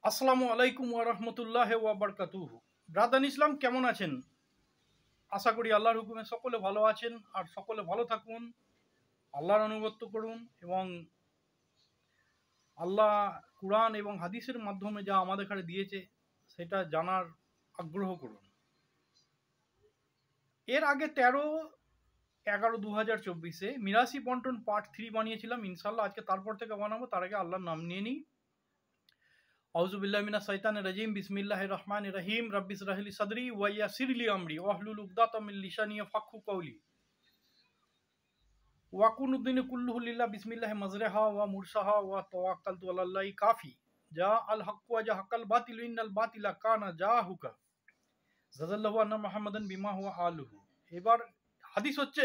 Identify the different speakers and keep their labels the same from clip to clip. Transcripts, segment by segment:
Speaker 1: আসসালামু আলাইকুম ওয়া রাহমাতুল্লাহি ওয়া বারাকাতুহু। ব্রাদার ইসলাম কেমন আছেন? আশা করি আল্লাহর হুকুমে সকলে ভালো আছেন আর সকলে ভালো থাকুন। আল্লাহর আনুগত্য করুন এবং আল্লাহ কুরআন এবং হাদিসের মাধ্যমে যা আমাদের কাছে দিয়েছে সেটা জানার আগ্রহ করুন। এর আগে 13/11/2024 মিরাসি বন্টন পার্ট 3 বানিয়েছিলাম। ইনশাআল্লাহ আজকে তারপর থেকে বানাবো। তার আগে আল্লাহর নাম নিয়ে নিই। আউযুবিল্লাহি মিনাশ শাইতানির রাজিম বিসমিল্লাহির রহমানির রহিম রব্বি ইশরাহ লি সাদরি ওয়া ইয়াসসির লি আমরি ওয়াহলুল উকদাতাম মিন লিসানি ইয়াফকাহু কওলি ওয়া কুনুদ্দিন কুল্লুহু লিল্লাহ বিসমিল্লাহি মাজরাহা ওয়া মুরসাহা ওয়া তাওয়াক্কালতু আলাল্লাহি কাফি জা আল হক ওয়া জাহাকাল বাতিল ইন্নাল বাতিলা কানা জাহুকা জাযাল্লাহু আন্না মুহাম্মাদান বিমা হুয়া আলুহু। এবার হাদিস হচ্ছে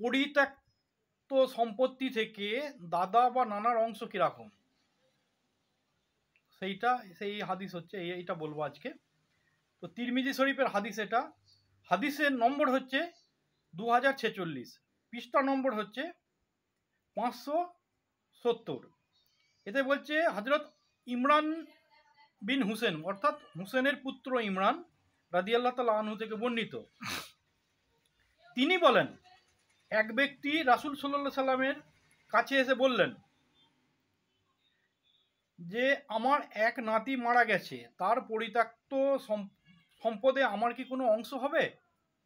Speaker 1: পরিত্যক্ত সম্পত্তি থেকে দাদা বা নানার অংশ কিরকম, সেই হাদিস হচ্ছে এইটা বলবো আজকে। তো তিরমিজি শরীফের হাদিস এটা। হাদিসের নম্বর হচ্ছে 2046, পৃষ্ঠা নম্বর হচ্ছে 570। এতে বলছে হযরত ইমরান বিন হুসেন অর্থাৎ হুসেনের পুত্র ইমরান রাদিয়াল্লাহু তাআলা আনহু থেকে বর্ণিত। তিনি বলেন, এক ব্যক্তি রাসূল সাল্লাল্লাহু আলাইহি সাল্লামের কাছে এসে বললেন যে আমার এক নাতি মারা গেছে, তার পরিত্যক্ত সম্পদে আমার কি কোনো অংশ হবে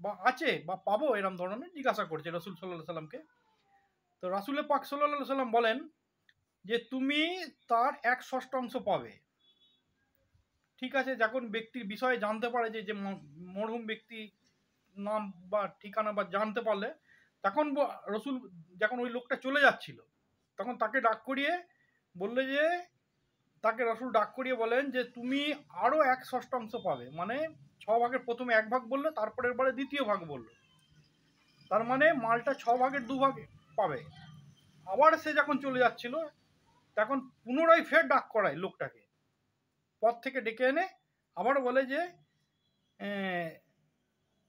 Speaker 1: বা আছে বা পাবো, এরম ধরনের জিজ্ঞাসা করছে রাসূল সাল্লাল্লাহু আলাইহি সাল্লামকে। তো রাসূল পাক সাল্লাল্লাহু আলাইহি সাল্লাম বলেন যে তুমি তার 1/6 পাবে। ঠিক আছে, যখন ব্যক্তির বিষয়ে জানতে পারে যে মরহুম ব্যক্তি নাম বা ঠিকানা বা জানতে পারলে তখন রসুল যখন ওই লোকটা চলে যাচ্ছিল তখন তাকে ডাক করিয়ে বললে যে তাকে রসুল ডাক করিয়ে বলেন যে তুমি আরো 1/6 পাবে। মানে 6 ভাগের প্রথমে 1 ভাগ বললো, তারপরের বারে দ্বিতীয় ভাগ বললো, তার মানে মালটা 6 ভাগের 2 ভাগ পাবে। আবার সে যখন চলে যাচ্ছিল তখন পুনরায় ফের ডাক করায় লোকটাকে, পথ থেকে ডেকে এনে আবার বলে যে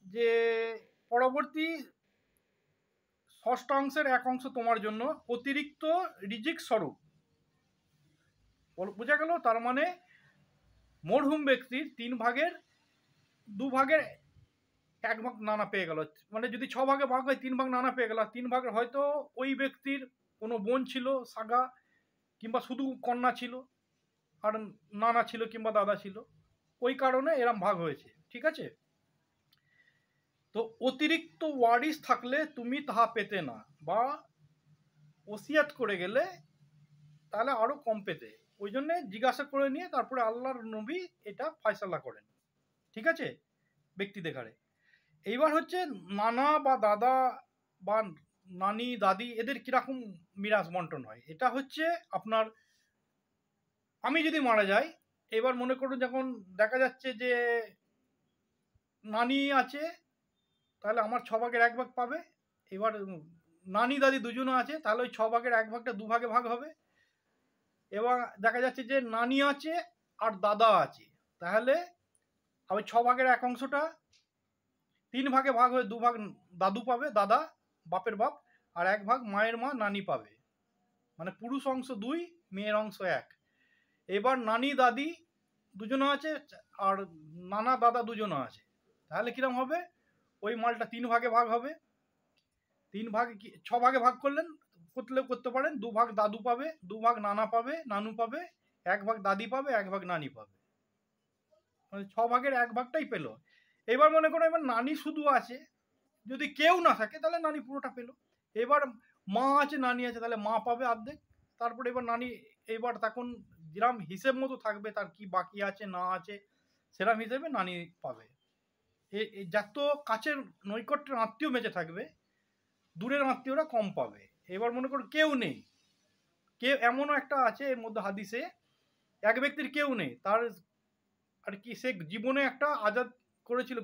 Speaker 1: যে পরবর্তী 1/6 1 অংশ তোমার জন্য অতিরিক্ত রিজিক স্বরূপ। বোঝা গেল? তার মানে মরহুম ব্যক্তির 3 ভাগের 2 ভাগের 1 ভাগ নানা পেয়ে গেল। মানে যদি 6 ভাগে ভাগ হয় 3 ভাগ নানা পেয়ে গেল। 3 ভাগের হয়তো ওই ব্যক্তির কোনো বোন ছিল, সাগা, কিংবা শুধু কন্যা ছিল, আর নানা ছিল কিংবা দাদা ছিল, ওই কারণে এরম ভাগ হয়েছে। ঠিক আছে? তো অতিরিক্ত ওয়ারিস থাকলে তুমি তাহা পেতে না, বা ওসিয়াত করে গেলে তাহলে আরো কম পেতে। ওই জন্যে জিজ্ঞাসা করে নিয়ে তারপরে আল্লাহর নবী এটা ফয়সালা করেন। ঠিক আছে, ব্যক্তিদের ঘাড়ে। এইবার হচ্ছে নানা বা দাদা বা নানি দাদি এদের কিরকম মিরাজ বন্টন হয়। এটা হচ্ছে আপনার, আমি যদি মারা যাই, এবার মনে করুন যখন দেখা যাচ্ছে যে নানি আছে, তাহলে আমার 6 ভাগের 1 ভাগ পাবে। এবার নানি দাদি দুজনে আছে, তাহলে ওই 6 ভাগের 1 ভাগটা 2 ভাগে ভাগ হবে। এবার দেখা যাচ্ছে যে নানি আছে আর দাদা আছে, তাহলে ওই 6 ভাগের 1 অংশটা 3 ভাগে ভাগ হয়ে 2 ভাগ দাদু পাবে, দাদা বাপের বাপ, আর 1 ভাগ মায়ের মা নানি পাবে। মানে পুরুষ অংশ 2, মেয়ের অংশ 1। এবার নানি দাদি দুজনে আছে আর নানা দাদা দুজনে আছে, তাহলে কিরম হবে? ওই মালটা 3 ভাগে ভাগ হবে। 3 ভাগে 6 ভাগে ভাগ করতে পারেন। 2 ভাগ দাদু পাবে, 2 ভাগ নানা পাবে, নানু পাবে, 1 ভাগ দাদি পাবে, 1 ভাগ নানি পাবে। মানে 6 ভাগের 1 ভাগটাই পেলো। এবার মনে করো এবার নানি শুধু আছে, যদি কেউ না থাকে তাহলে নানি পুরোটা পেলো। এবার মা আছে নানি আছে, তাহলে মা পাবে অর্ধেক। তারপরে এবার নানি, এবার তখন যেরম হিসেব মতো থাকবে তার কি বাকি আছে না আছে সেরম হিসেবে নানি পাবে। যত কাছের নৈকট্যের আত্মীয় বেঁচে থাকবে, দূরের আত্মীয়রা কম পাবে। এবার মনে করো কেউ নেই, কেউ এমনও একটা আছে এর মধ্যে হাদিসে, এক ব্যক্তির কেউ নেই, তার আর কি সে জীবনে একটা আজাদ করেছিল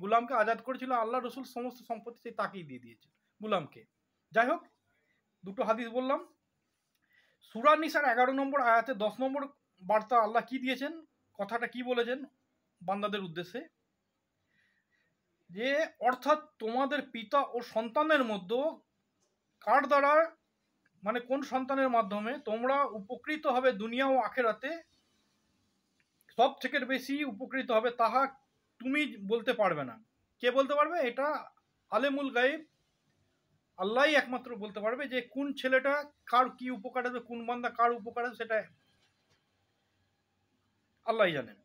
Speaker 1: গুলামকে আজাদ করেছিল, আল্লাহ রসুল সমস্ত সম্পত্তি সে তাকেই দিয়ে দিয়েছে, গুলামকে। যাই হোক, দুটো হাদিস বললাম। সূরা নিসার 11 নম্বর আয়াতে 10 নম্বর বার্তা আল্লাহ কি দিয়েছেন, কথাটা কি বলেছেন বান্দাদের উদ্দেশ্যে, যে অর্থাৎ তোমাদের পিতা ও সন্তানের মধ্যে কার দ্বারা মানে কোন সন্তানের মাধ্যমে তোমরা উপকৃত হবে দুনিয়া ও আখেরাতে, সব থেকে বেশি উপকৃত হবে তাহা তুমি বলতে পারবে না। কে বলতে পারবে? এটা আলেমুল গায়েব, আল্লাহই একমাত্র বলতে পারবে যে কোন ছেলেটা কার কি উপকার আসবে, কোন বান্দা কার উপকার আসবে, সেটা আল্লাহই জানেন।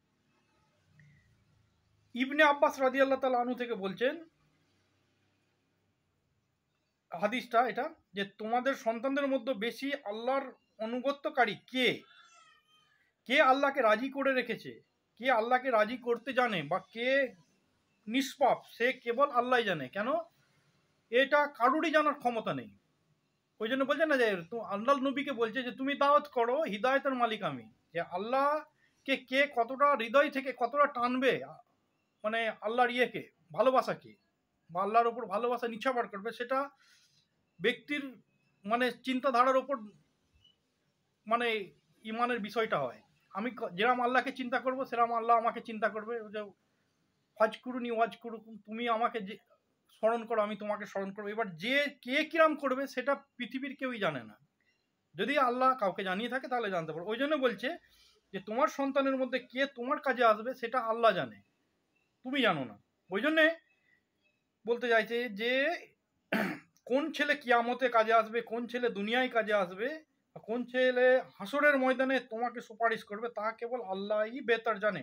Speaker 1: ইবনে আব্বাস রাদিয়াল্লাহু তাআলা আনহু থেকে বলছেন হাদিসটা এটা, যে তোমাদের সন্তানদের মধ্যে বেশি আল্লাহর অনুগত্যকারী কে, কে আল্লাহকে রাজি করে রেখেছে, কে আল্লাহকে রাজি করতে জানে, বা কে নিষ্পাপ, সে কেবল আল্লাহ জানে। কেন? এটা কারুরই জানার ক্ষমতা নেই। ওই জন্য বলছে না যে আল্লাহ নবীকে বলছে যে তুমি দাওয়াত করো, হিদায়তের মালিক আমি, যে আল্লাহকে কে কতটা হৃদয় থেকে কতটা টানবে, মানে আল্লাহর ইয়েকে, ভালোবাসাকে, বা আল্লাহর ওপর ভালোবাসা নিচ্ছাবার করবে, সেটা ব্যক্তির মানে চিন্তাধারার ওপর মানে ইমানের বিষয়টা হয়। আমি যেরকম আল্লাহকে চিন্তা করব সেরকম আল্লাহ আমাকে চিন্তা করবে। যে ফাজ করুনি ওয়াজ করুকুম, তুমি আমাকে যে স্মরণ করো আমি তোমাকে স্মরণ করবো। এবার যে কে কিরাম করবে সেটা পৃথিবীর কেউই জানে না। যদি আল্লাহ কাউকে জানিয়ে থাকে তাহলে জানতে পারো। ওই জন্য বলছে যে তোমার সন্তানের মধ্যে কে তোমার কাজে আসবে সেটা আল্লাহ জানে, তুমি জানো না। ওই জন্যে বলতে চাইছে যে কোন ছেলে কিয়ামতে কাজে আসবে, কোন ছেলে দুনিয়ায় কাজে আসবে, কোন ছেলে হাসরের ময়দানে তোমাকে সুপারিশ করবে, তা কেবল আল্লাহই বেতার জানে।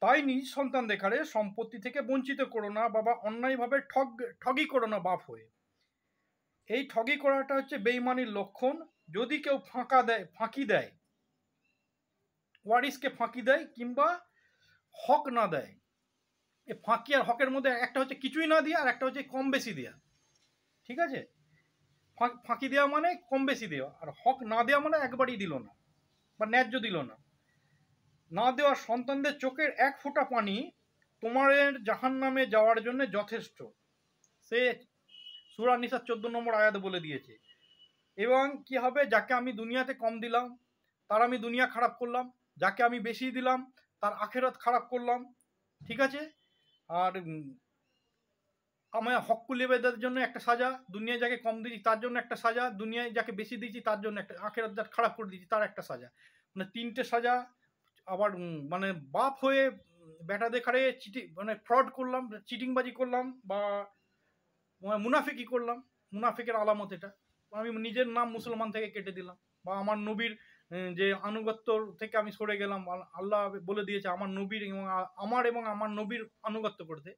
Speaker 1: তাই নিজ সন্তান দেখারে সম্পত্তি থেকে বঞ্চিত করো না, বাবা অন্যায়ভাবে ঠগি করো না বাপ হয়ে। এই ঠগি করাটা হচ্ছে বেঈমানির লক্ষণ। যদি কেউ ফাঁকি দেয়, ওয়ারিসকে ফাঁকি দেয় কিংবা হক না দেয়, এ ফাঁকি আর হকের মধ্যে একটা হচ্ছে কিছুই না দেওয়া, আর একটা হচ্ছে কম বেশি দেওয়া। ঠিক আছে? ফাঁকি দেওয়া মানে কম বেশি দেওয়া, আর হক না দেওয়া মানে একবারই দিল না বা ন্যায্য দিল না। না দেওয়া সন্তানদের চোখের এক ফোঁটা পানি তোমার জাহান্নামে যাওয়ার জন্য যথেষ্ট। সে সূরা নিসা 14 নম্বর আয়াতে বলে দিয়েছে। এবং কি হবে, যাকে আমি দুনিয়াতে কম দিলাম তার আমি দুনিয়া খারাপ করলাম, যাকে আমি বেশি দিলাম তার আখেরাত খারাপ করলাম। ঠিক আছে? আর আমার হক্কুলেবেদের জন্য একটা সাজা, দুনিয়ায় যাকে কম দিয়েছি তার জন্য একটা সাজা, দুনিয়ায় যাকে বেশি দিয়েছি তার জন্য একটা, আখেরাত যাকে খারাপ করে দিয়েছি তার একটা সাজা। মানে তিনটে সাজা। আবার মানে বাপ হয়ে বেটা দেখারে মানে ফ্রড করলাম, চিটিংবাজি করলাম, বা মুনাফিকি করলাম। মুনাফিকের আলামত এটা। আমি নিজের নাম মুসলমান থেকে কেটে দিলাম, বা আমার নবীর যে আনুগত্য থেকে আমি সরে গেলাম। আল্লাহ বলে দিয়েছে আমার নবীর এবং আমার নবীর আনুগত্য করতে,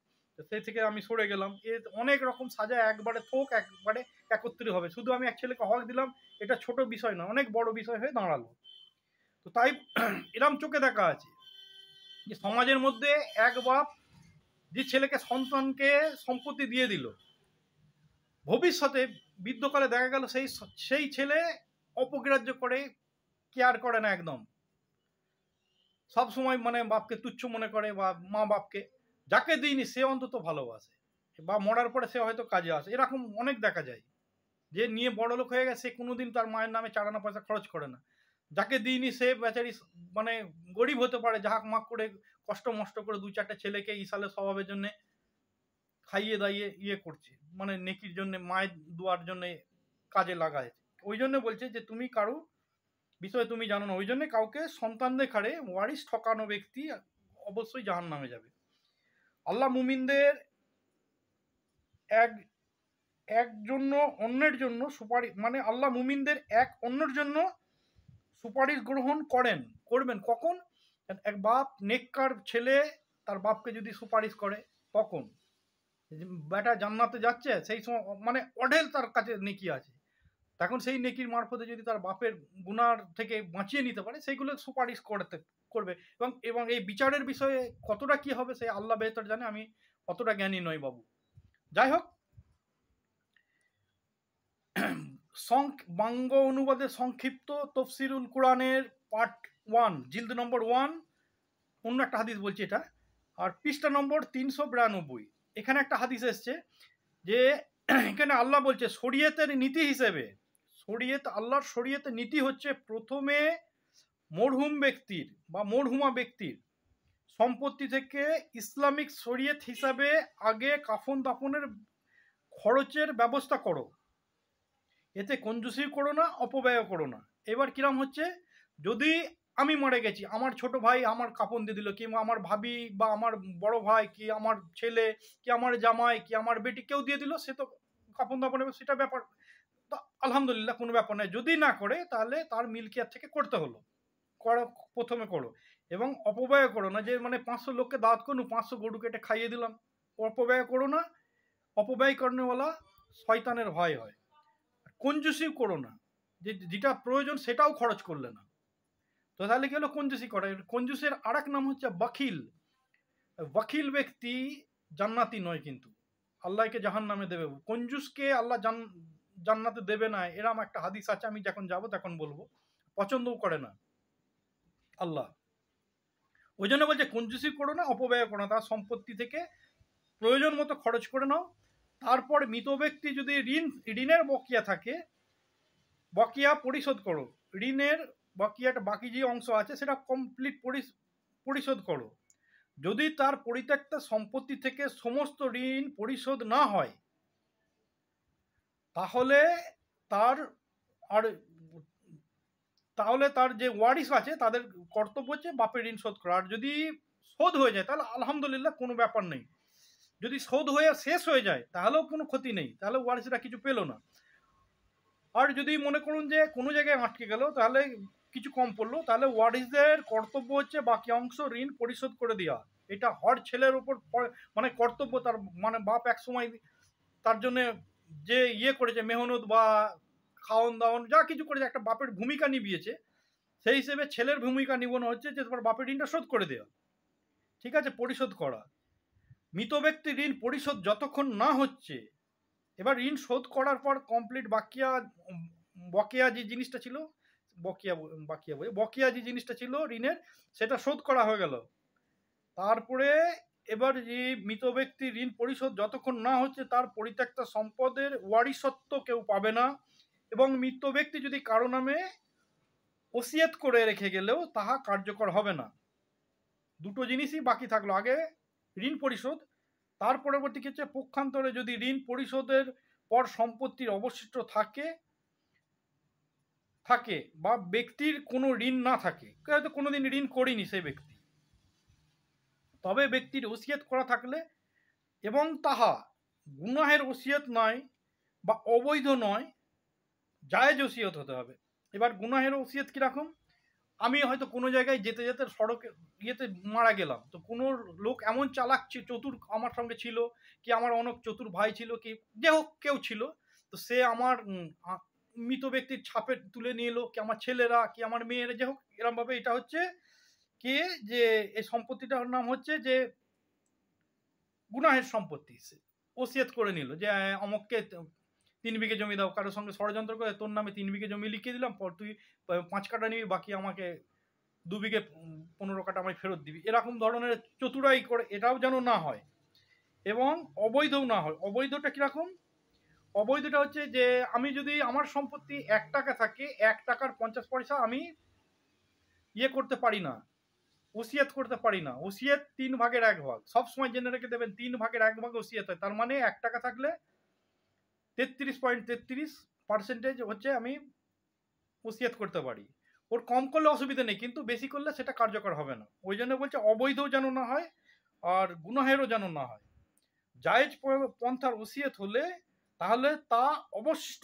Speaker 1: সেই থেকে আমি সরে গেলাম। এ অনেক রকম সাজা একবারে একবারে একত্রিত হবে। শুধু আমি এক ছেলেকে হক দিলাম, এটা ছোট বিষয় না, অনেক বড় বিষয় হয়ে দাঁড়ালো। তো তাই এরম চোখে দেখা আছে যে সমাজের মধ্যে এক বাপ যে ছেলেকে সন্তানকে সম্পত্তি দিয়ে দিল, ভবিষ্যতে বৃদ্ধকালে দেখা গেল সেই ছেলে অপগ্রাহ্য করে, কেয়ার করে না একদম, সব সময় মানে বাপকে তুচ্ছ মনে করে, বা মা বাপকে যাকে দিইনি সে অন্তত ভালোবাসে, বা মরার পরে সে হয়তো কাজে আসে। এরকম অনেক দেখা যায়। যে নিয়ে বড় লোক হয়ে গেছে সে কোনোদিন তার মায়ের নামে চারানা পয়সা খরচ করে না। যাকে দিইনি সে বেচারি মানে গরিব হতে পারে, যাহাক মাক করে কষ্ট মষ্ট করে দু চারটে ছেলেকে ইসালের স্বভাবের জন্য খাইয়ে দাইয়ে ইয়ে করছে, মানে নেকির জন্য, মায়ের দোয়ার জন্য কাজে লাগায়। ওই জন্য বলছে যে তুমি কারো বিষয়ে তুমি জানো না। ওই জন্য কাউকে সন্তান দেখারে ওয়ারিস ঠকানো ব্যক্তি অবশ্যই জাহান্নামে যাবে। আল্লাহ মুমিনদের এক এক জন্য অন্যের জন্য সুপারিশ, মানে আল্লাহ মুমিনদের এক অন্যের জন্য সুপারিশ গ্রহণ করবেন কখন? এক বাপ নেককার ছেলে তার বাপকে যদি সুপারিশ করে, তখন বেটা জান্নাতে যাচ্ছে, সেই সময় মানে অঢেল তার কাছে নেকি আছে, তখন সেই নেকির মারফতে যদি তার বাপের গুনার থেকে বাঁচিয়ে নিতে পারে, সেইগুলো সুপারিশ করবে। এবং এই বিচারের বিষয়ে কতটা কি হবে সে আল্লাহ বেহতর জানে, আমি অতটা জ্ঞানী নই বাবু। যাই হোক, বাংল অনুবাদে সংক্ষিপ্ত তফসিরুল কোরআনের পার্ট 1 জিলদ নম্বর 1, অন্য একটা হাদিস বলছি এটা, আর পৃষ্ঠা নম্বর 392। এখানে একটা হাদিস এসছে যে এখানে আল্লাহ বলছে শরীয়তের নীতি হিসেবে, আল্লাহর শরীয়তের নীতি হচ্ছে প্রথমে মরহুম ব্যক্তির বা মরহুমা ব্যক্তির সম্পত্তি থেকে ইসলামিক শরীয়ত হিসাবে আগে কাফন দাফনের খরচের ব্যবস্থা করো। এতে কঞ্জুসি করো না, অপব্যয় করো না। এবার কিরাম হচ্ছে, যদি আমি মরে গেছি, আমার ছোট ভাই আমার কাপন দিয়ে দিল, কিংবা আমার ভাবি বা আমার বড় ভাই কি আমার ছেলে কি আমার জামাই কি আমার বেটি কেউ দিয়ে দিল, সে তো কাপন দাপন নেবে, সেটা ব্যাপার তো আলহামদুলিল্লাহ, কোনো ব্যাপার নয়। যদি না করে তাহলে তার মিল্কিয়াত থেকে করতে হলো, করো, প্রথমে করো। এবং অপব্যয় করো না, যে মানে 500 লোককে দাওয়াত করুন, 500 গরু কেটে খাইয়ে দিলাম, অপব্যয় করো না। অপব্যয় করেওয়ালা শয়তানের ভয় হয়। কঞ্জুসি করো না, যে যেটা প্রয়োজন সেটাও খরচ করলে না, তো তাহলে কি হলো, কঞ্জুসি করা। কঞ্জুসের আর এক নাম হচ্ছে বখিল। বখিল ব্যক্তি জান্নাতি নয়, কিন্তু আল্লাহকে জাহান নামে দেবে। কঞ্জুসকে আল্লাহ জান্নাতে দেবে না, এরম একটা হাদিস আছে, আমি যখন যাব তখন বলবো। পছন্দও করে না আল্লাহ। ওই জন্য বলছে কঞ্জুসি করো না, অপব্যয় করো না, তার সম্পত্তি থেকে প্রয়োজন মতো খরচ করে নাও। তারপর মৃত ব্যক্তি যদি ঋণের বকেয়া থাকে, বকেয়া পরিশোধ করো। ঋণের বকেয়াটা, বাকি যে অংশ আছে সেটা কমপ্লিট পরিশোধ করো। যদি তার পরিত্যক্ত সম্পত্তি থেকে সমস্ত ঋণ পরিশোধ না হয়, তাহলে তার আর তাহলে তার যে ওয়ারিশ আছে তাদের কর্তব্য হচ্ছে বাপের ঋণ শোধ করা। আর যদি শোধ হয়ে যায় তাহলে আলহামদুলিল্লাহ, কোনো ব্যাপার নেই। যদি শোধ হয়ে শেষ হয়ে যায় তাহলেও কোনো ক্ষতি নেই, তাহলে ওয়ারিশরা কিছু পেল না। আর যদি মনে করুন যে কোনো জায়গায় আটকে গেল, তাহলে কিছু কম পড়লো, তাহলে ওয়ারিশদের কর্তব্য হচ্ছে বাকি অংশ ঋণ পরিশোধ করে দেওয়া। এটা হর ছেলের উপর মানে কর্তব্য। তার মানে বাপ এক সময় তার জন্য যে ইয়ে করেছে, মেহনত বা খাওয়ন দাওয়ন যা কিছু করেছে, একটা বাপের ভূমিকা নিবিয়েছে, সেই হিসেবে ছেলের ভূমিকা নিবানো হচ্ছে যে তোমার বাপের ঋণটা শোধ করে দেওয়া, ঠিক আছে, পরিশোধ করা। মৃত ব্যক্তির ঋণ পরিশোধ যতক্ষণ না হচ্ছে, এবার ঋণ শোধ করার পর কমপ্লিট বকেয়া যে জিনিসটা ছিল, বকেয়া যে জিনিসটা ছিল ঋণের, সেটা শোধ করা হয়ে গেল। তারপরে এবার যে মৃত ব্যক্তির ঋণ পরিশোধ যতক্ষণ না হচ্ছে, তার পরিত্যক্ত সম্পদের ওয়ারিশত্ব কেউ পাবে না। এবং মৃত ব্যক্তি যদি কারো নামে ওসিয়ত করে রেখে গেলেও তাহা কার্যকর হবে না। দুটো জিনিসই বাকি থাকলো, আগে ঋণ পরিশোধ, তার পরবর্তী ক্ষেত্রে পক্ষান্তরে যদি ঋণ পরিশোধের পর সম্পত্তির অবশিষ্ট থাকে বা ব্যক্তির কোনো ঋণ না থাকে, হয়তো কোনোদিন ঋণ করেনি সেই ব্যক্তি, তবে ব্যক্তির ওসিয়ত করা থাকলে এবং তাহা গুনাহের ওসিয়ত নয় বা অবৈধ নয়, জায়েজ ওসিয়ত হতে হবে। এবার গুনাহের ওসিয়ত কিরকম, আমি হয়তো কোনো জায়গায় যেতে যেতে সড়কে ইয়েতে মারা গেলাম, তো কোনো লোক এমন চালাক চতুর আমার সঙ্গে ছিল, কি আমার অনেক চতুর ভাই ছিল, কি যে হোক কেউ ছিল, তো সে আমার মৃত ব্যক্তির ছাপে তুলে নিয়ে এলো, কি আমার ছেলেরা কি আমার মেয়েরা, যে হোক এরমভাবে, এটা হচ্ছে কে, যে এই সম্পত্তিটার নাম হচ্ছে যে গুনাহের সম্পত্তি। ওসিয়ত করে নিল যে অমককে 3 বিঘে জমি দাও, কারোর সঙ্গে ষড়যন্ত্র করে তোর নামে 3 বিঘে জমি লিখে দিলাম, পর তুই 5 কাঠা নিবি, বাকি আমাকে 2 বিঘে 15 কাঠা আমায় ফেরত দিবি, এরকম ধরনের চতুরাই করে, এটাও যেন না হয়। এবং অবৈধও না হয়। অবৈধটা কিরকম, অবৈধটা হচ্ছে যে আমি যদি আমার সম্পত্তি 1 টাকা থাকে, 1 টাকার 50 পয়সা আমি ইয়ে করতে পারি না, ওসিয়ত করতে পারি না। ওসিয়ত 3 ভাগের 1 ভাগ, সবসময় জেনে রেখে দেবেন, 3 ভাগের 1 ভাগ ওসিয়ত হয়। তার মানে 1 টাকা থাকলে 33.33% হচ্ছে আমি ওসিয়ত করতে পারি। ওর কম করলে অসুবিধা নেই, কিন্তু বেশি করলে সেটা কার্যকর হবে না। ওই জন্য বলছে অবৈধও যেন না হয় আর গুনাহেরও যেন না হয়। জায়েজ পন্থার ওসিয়ত হলে তাহলে তা অবশিষ্ট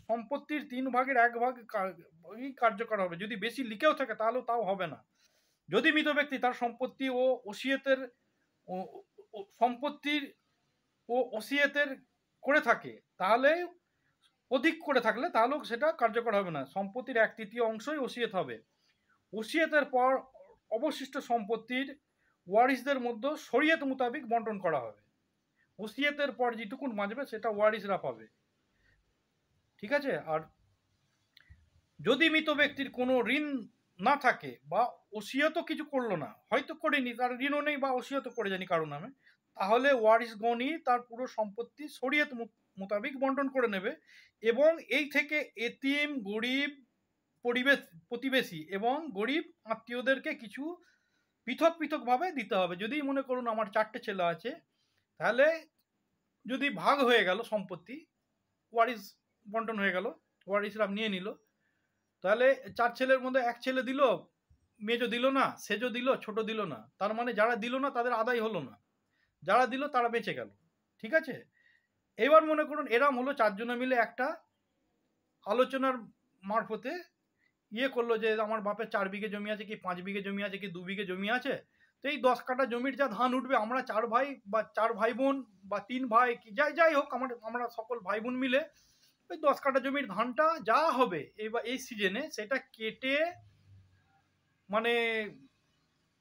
Speaker 1: সম্পত্তির 3 ভাগের 1 ভাগ কার্যকর হবে। যদি বেশি লিখেও থাকে তাহলেও তাও হবে না। যদি মৃত ব্যক্তি তার সম্পত্তি ও ওসিয়তের সম্পত্তির ও ওসিয়তের করে থাকে, তাহলে অধিক করে থাকলে তাহলেও সেটা কার্যকর হবে না। সম্পত্তির 1/3 অংশই ওসিয়ত হবে। ওসিয়তের পর অবশিষ্ট সম্পত্তির ওয়ারিসদের মধ্যে শরীয়ত মোতাবেক বন্টন করা হবে। ওসিয়তের পর যেটুকুন বাঁচবে সেটা ওয়ারিসরা পাবে, ঠিক আছে। আর যদি মৃত ব্যক্তির কোনো ঋণ না থাকে বা ওসিয়তও কিছু করলো না, হয়তো করেনি, তার ঋণও নেই বা ওসিয়তও করে জানি কারো নামে, তাহলে ওয়ারিসগণই তার পুরো সম্পত্তি শরীয়ত মোতাবেক বন্টন করে নেবে। এবং এই থেকে এতিম, গরিব, প্রতিবেশী এবং গরিব আত্মীয়দেরকে কিছু পৃথক পৃথকভাবে দিতে হবে। যদি মনে করুন আমার 4টে ছেলে আছে, তাহলে যদি ভাগ হয়ে গেল সম্পত্তি, ওয়ারিস বন্টন হয়ে গেল, ওয়ারিসরা নিয়ে নিল। তাহলে 4 ছেলের মধ্যে 1 ছেলে দিল, মেজো দিল না, সেজো দিল, ছোট দিল না। তার মানে যারা দিল না তাদের আদায় হলো না, যারা দিল তারা বেঁচে গেল। ঠিক আছে? এবার মনে করুন এরাম হলো 4 জনে মিলে একটা আলোচনার মারফতে করলো যে আমার বাপের 4 বিঘে জমি আছে, কি 5 বিঘে জমি আছে, কি 2 বিঘে জমি আছে, তো এই 10 কাঠা জমির যা ধান উঠবে আমরা 4 ভাই বা 4 ভাই বোন বা 3 ভাই কি যাই হোক আমরা সকল ভাই বোন মিলে ওই 10 কাঠা জমির ধানটা যা হবে এবার এই সিজনে সেটা কেটে মানে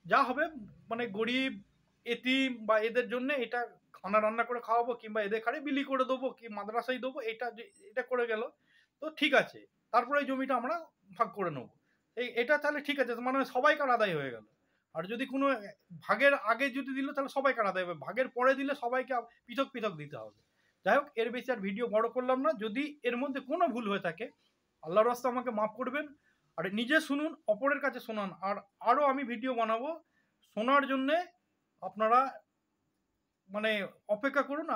Speaker 1: যা হবে মানে গরিব এতিম বা এদের জন্য এটা খানা রান্না করে খাওয়াবো, কিংবা এদের খাড়ে বিলি করে দেবো, কি মাদ্রাসায় দেবো, এটা করে গেল তো ঠিক আছে। তারপরে এই জমিটা আমরা ভাগ করে নেবো, এটা তাহলে ঠিক আছে, মানে সবাইকার আদায় হয়ে গেল। আর যদি কোনো ভাগের আগে যদি দিল তাহলে সবাইকার আদায় হবে, ভাগের পরে দিলে সবাইকে পৃথক পৃথক দিতে হবে। যাই হোক, এর বেশি আর ভিডিও বড় করলাম না। যদি এর মধ্যে কোনো ভুল হয়ে থাকে আল্লাহর রাস্তা আমাকে মাফ করবেন, আর নিজে শুনুন, অপরের কাছে শোনান। আর আরও আমি ভিডিও বানাবো, শোনার জন্যে আপনারা মানে অপেক্ষা করুন।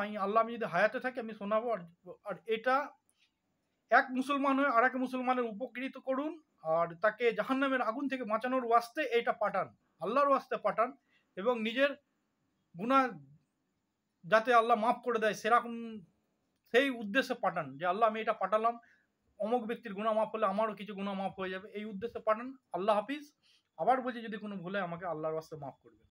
Speaker 1: আমি যদি হায়াতে থাকি আমি শোনাবো। আর এটা এক মুসলমান হয়ে আরেক মুসলমানের উপকৃত করুন, আর তাকে জাহান্নামের আগুন থেকে বাঁচানোর ওয়াস্তে এটা পাঠান, আল্লাহর ওয়াস্তে পাঠান, এবং নিজের গুনাহ যাতে আল্লাহ মাফ করে দেয় সেরকম সেই উদ্দেশ্যে পাঠান, যে আল্লাহ আমি এটা পাঠালাম, অমুক ব্যক্তির গুনাহ মাফ হলে আমারও কিছু গুনাহ মাফ হয়ে যাবে, এই উদ্দেশ্যে পাঠান। আল্লাহ হাফিজ। আবার বলছি যদি কোনো ভুলে আমাকে আল্লাহর ওয়াস্তে মাফ করবে।